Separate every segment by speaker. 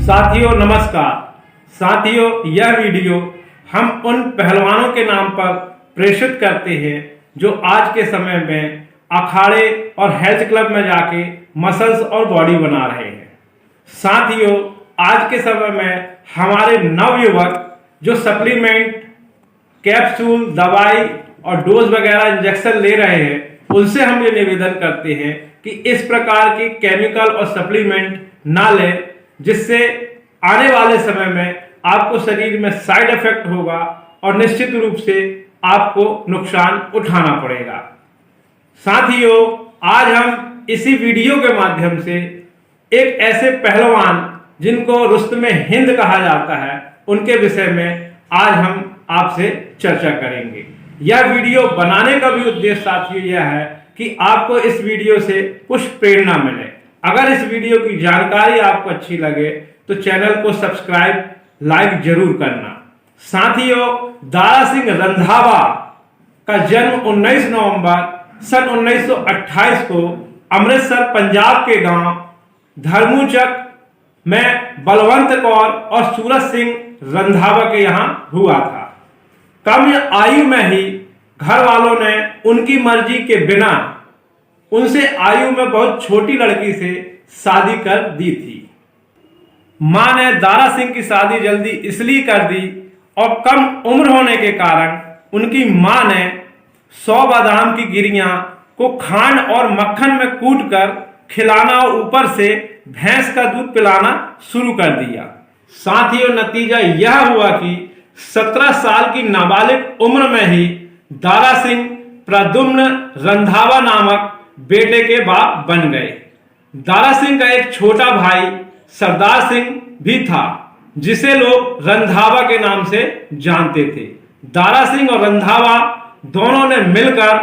Speaker 1: साथियों नमस्कार। साथियों, यह वीडियो हम उन पहलवानों के नाम पर प्रेषित करते हैं जो आज के समय में अखाड़े और हेल्थ क्लब में जाके मसल्स और बॉडी बना रहे हैं। साथियों, आज के समय में हमारे नवयुवक जो सप्लीमेंट, कैप्सूल, दवाई और डोज वगैरह इंजेक्शन ले रहे हैं, उनसे हम ये निवेदन करते हैं कि इस प्रकार के केमिकल और सप्लीमेंट ना लें, जिससे आने वाले समय में आपको शरीर में साइड इफेक्ट होगा और निश्चित रूप से आपको नुकसान उठाना पड़ेगा। साथियों, आज हम इसी वीडियो के माध्यम से एक ऐसे पहलवान जिनको रुस्तमे हिंद कहा जाता है, उनके विषय में आज हम आपसे चर्चा करेंगे। यह वीडियो बनाने का भी उद्देश्य साथियों यह है कि आपको इस वीडियो से कुछ प्रेरणा मिले। अगर इस वीडियो की जानकारी आपको अच्छी लगे तो चैनल को सब्सक्राइब, लाइक जरूर करना। साथियों, दारा सिंह रंधावा का जन्म 19 नवंबर सन 1928 को अमृतसर पंजाब के गांव धर्मूचक में बलवंत कौर और सूरज सिंह रंधावा के यहां हुआ था। कम आयु में ही घर वालों ने उनकी मर्जी के बिना उनसे आयु में बहुत छोटी लड़की से शादी कर दी थी। मां ने दारा सिंह की शादी जल्दी इसलिए कर दी और कम उम्र होने के कारण उनकी मां ने 100 बादाम की गिरियां को खांड और मक्खन में कूटकर खिलाना और ऊपर से भैंस का दूध पिलाना शुरू कर दिया। साथियों, नतीजा यह हुआ कि 17 साल की नाबालिग उम्र में ही दारा सिंह प्रद्युम्न रंधावा नामक बेटे के बाप बन गए। दारा सिंह का एक छोटा भाई सरदार सिंह भी था, जिसे लोग रंधावा के नाम से जानते थे। दारा सिंह और रंधावा दोनों ने मिलकर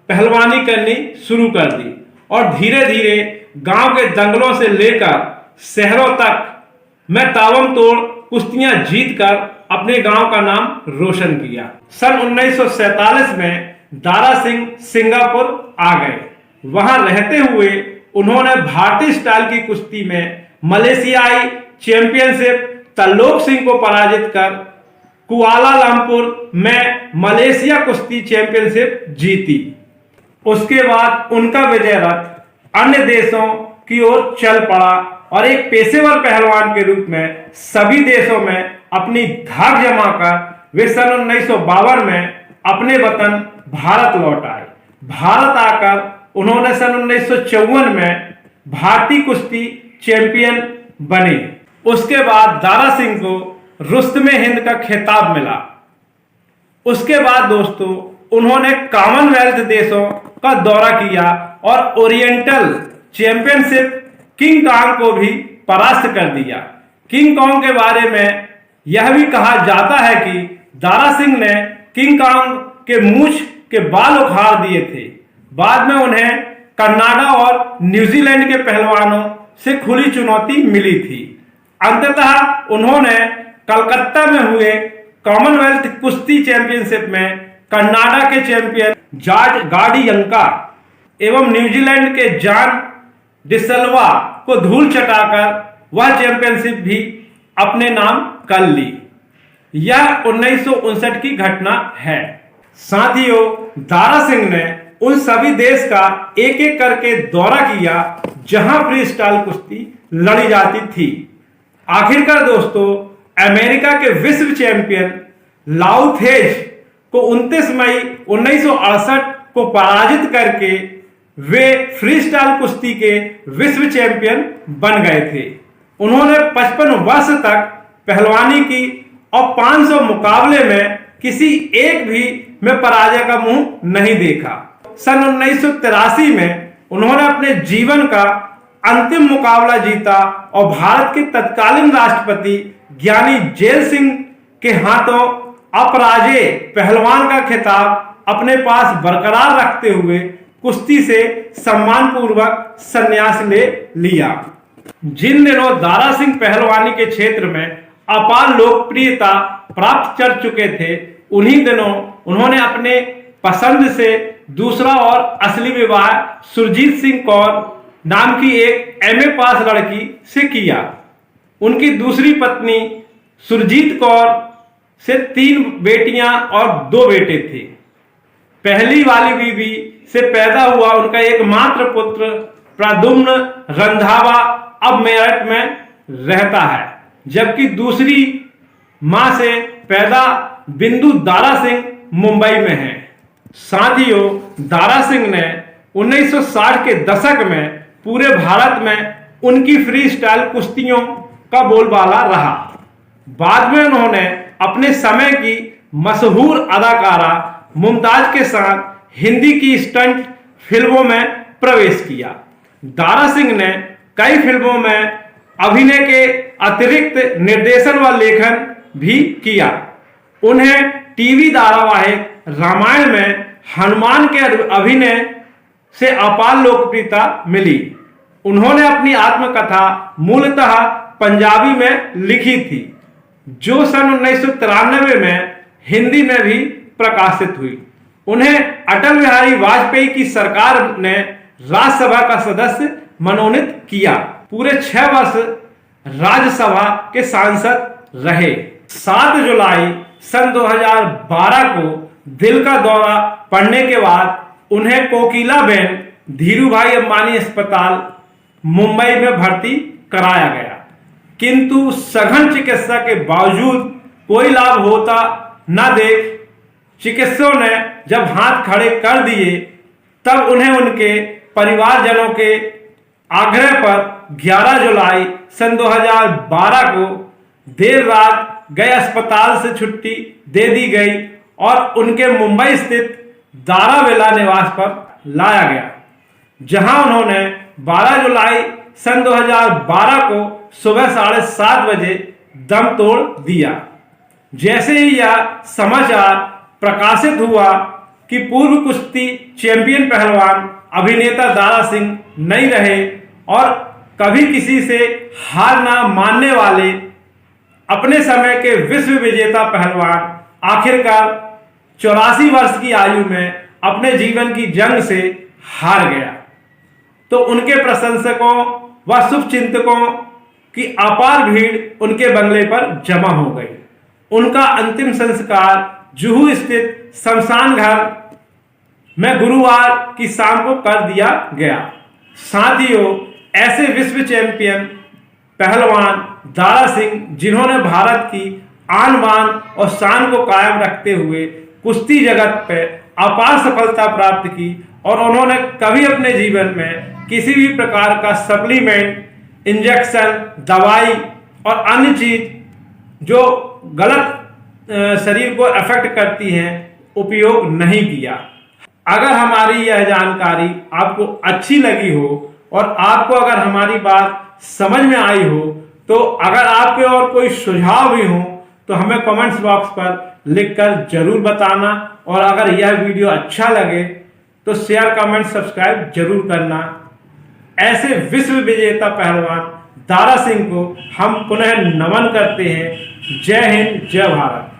Speaker 1: पहलवानी करनी शुरू कर दी और धीरे धीरे गांव के दंगलों से लेकर शहरों तक में ताबड़तोड़ कुश्तियां जीतकर अपने गांव का नाम रोशन किया। सन 1947 में दारा सिंह सिंगापुर आ गए। वहां रहते हुए उन्होंने भारतीय स्टाइल की कुश्ती में मलेशियाई चैंपियनशिप तल्लोक सिंह को पराजित कर कुआलालंपुर में मलेशिया कुश्ती चैंपियनशिप जीती। उसके बाद उनका विजय रथ अन्य देशों की ओर चल पड़ा और एक पेशेवर पहलवान के रूप में सभी देशों में अपनी धाक जमाकर वे सन 1952 में अपने वतन भारत लौट आए। भारत आकर उन्होंने सन 1954 में भारतीय कुश्ती चैंपियन बने। उसके बाद दारा सिंह को रुस्तमे हिंद का खिताब मिला। उसके बाद दोस्तों, उन्होंने कॉमनवेल्थ देशों का दौरा किया और ओरिएंटल चैंपियनशिप किंग कॉन्ग को भी परास्त कर दिया। किंग कॉन्ग के बारे में यह भी कहा जाता है कि दारा सिंह ने किंग कॉन्ग के मूंछ के बाल उखाड़ दिए थे। बाद में उन्हें कनाडा और न्यूजीलैंड के पहलवानों से खुली चुनौती मिली थी। अंततः उन्होंने कलकत्ता में हुए कॉमनवेल्थ कुश्ती चैंपियनशिप में कनाडा के चैंपियन जॉर्ज गार्डियंका एवं न्यूजीलैंड के जॉन डिसल्वा को धूल चटाकर वह चैंपियनशिप भी अपने नाम कर ली। यह 1959 की घटना है। साथियों, दारा सिंह ने उन सभी देश का एक एक करके दौरा किया जहां फ्री स्टाइल कुश्ती लड़ी जाती थी। आखिरकार दोस्तों, अमेरिका के विश्व चैंपियन लाउ थेज को 29 मई 1968 को पराजित करके वे फ्री स्टाइल कुश्ती के विश्व चैंपियन बन गए थे। उन्होंने 55 वर्ष तक पहलवानी की और 500 मुकाबले में किसी एक भी में पराजय का मुंह नहीं देखा। सन 1983 में उन्होंने अपने जीवन का अंतिम मुकाबला जीता और भारत के तत्कालीन राष्ट्रपति ज्ञानी जेल सिंह के हाथों अपराजेय पहलवान का खिताब अपने पास बरकरार रखते हुए कुश्ती से सम्मानपूर्वक संन्यास ले लिया। जिन दिनों दारा सिंह पहलवानी के क्षेत्र में अपार लोकप्रियता प्राप्त कर चुके थे, उन्हीं दिनों उन्होंने अपने पसंद से दूसरा और असली विवाह सुरजीत सिंह कौर नाम की एक एमए पास लड़की से किया। उनकी दूसरी पत्नी सुरजीत कौर से 3 बेटियां और 2 बेटे थे। पहली वाली बीवी से पैदा हुआ उनका एकमात्र पुत्र प्रद्युम्न रंधावा अब मेरठ में रहता है, जबकि दूसरी मां से पैदा बिंदु दारा सिंह मुंबई में है। साथियों, दारा सिंह ने 1960 के दशक में पूरे भारत में उनकी फ्री स्टाइल कुश्तियों का बोलबाला रहा। बाद में उन्होंने अपने समय की मशहूर अदाकारा मुमताज के साथ हिंदी की स्टंट फिल्मों में प्रवेश किया। दारा सिंह ने कई फिल्मों में अभिनय के अतिरिक्त निर्देशन व लेखन भी किया। उन्हें टीवी धारावाहिक रामायण में हनुमान के अभिनय से अपार लोकप्रियता मिली। उन्होंने अपनी आत्मकथा मूलतः पंजाबी में लिखी थी, जो सन 1993 में हिंदी में भी प्रकाशित हुई। उन्हें अटल बिहारी वाजपेयी की सरकार ने राज्यसभा का सदस्य मनोनीत किया। पूरे 6 वर्ष राज्यसभा के सांसद रहे। 7 जुलाई सन 2012 को दिल का दौरा पड़ने के बाद उन्हें कोकिलाबेन धीरूभाई अंबानी अस्पताल मुंबई में भर्ती कराया गया, किंतु सघन चिकित्सा के बावजूद कोई लाभ होता न देख चिकित्सकों ने जब हाथ खड़े कर दिए, तब उन्हें उनके परिवारजनों के आग्रह पर 11 जुलाई सन 2012 को देर रात गए अस्पताल से छुट्टी दे दी गई और उनके मुंबई स्थित दाराविला निवास पर लाया गया, जहां उन्होंने 12 जुलाई सन 2012 को सुबह 7:30 बजे दम तोड़ दिया। जैसे ही यह समाचार प्रकाशित हुआ कि पूर्व कुश्ती चैंपियन पहलवान अभिनेता दारा सिंह नहीं रहे और कभी किसी से हार ना मानने वाले अपने समय के विश्व विजेता पहलवान आखिरकार 84 वर्ष की आयु में अपने जीवन की जंग से हार गया, तो उनके प्रशंसकों व शुभचिंतकों की अपार भीड़ उनके बंगले पर जमा हो गई। उनका अंतिम संस्कार जुहू स्थित शमशान घर में गुरुवार की शाम को कर दिया गया। साथियों, ऐसे विश्व चैंपियन पहलवान दारा सिंह, जिन्होंने भारत की आन बान और शान को कायम रखते हुए कुश्ती जगत पे अपार सफलता प्राप्त की, और उन्होंने कभी अपने जीवन में किसी भी प्रकार का सप्लीमेंट, इंजेक्शन, दवाई और अन्य चीज जो गलत शरीर को अफेक्ट करती हैं उपयोग नहीं किया। अगर हमारी यह जानकारी आपको अच्छी लगी हो और आपको अगर हमारी बात समझ में आई हो, तो अगर आपके और कोई सुझाव भी हो तो हमें कमेंट्स बॉक्स पर लिखकर जरूर बताना, और अगर यह वीडियो अच्छा लगे तो शेयर, कमेंट, सब्सक्राइब जरूर करना। ऐसे विश्व विजेता पहलवान दारा सिंह को हम पुनः नमन करते हैं। जय हिंद, जय भारत।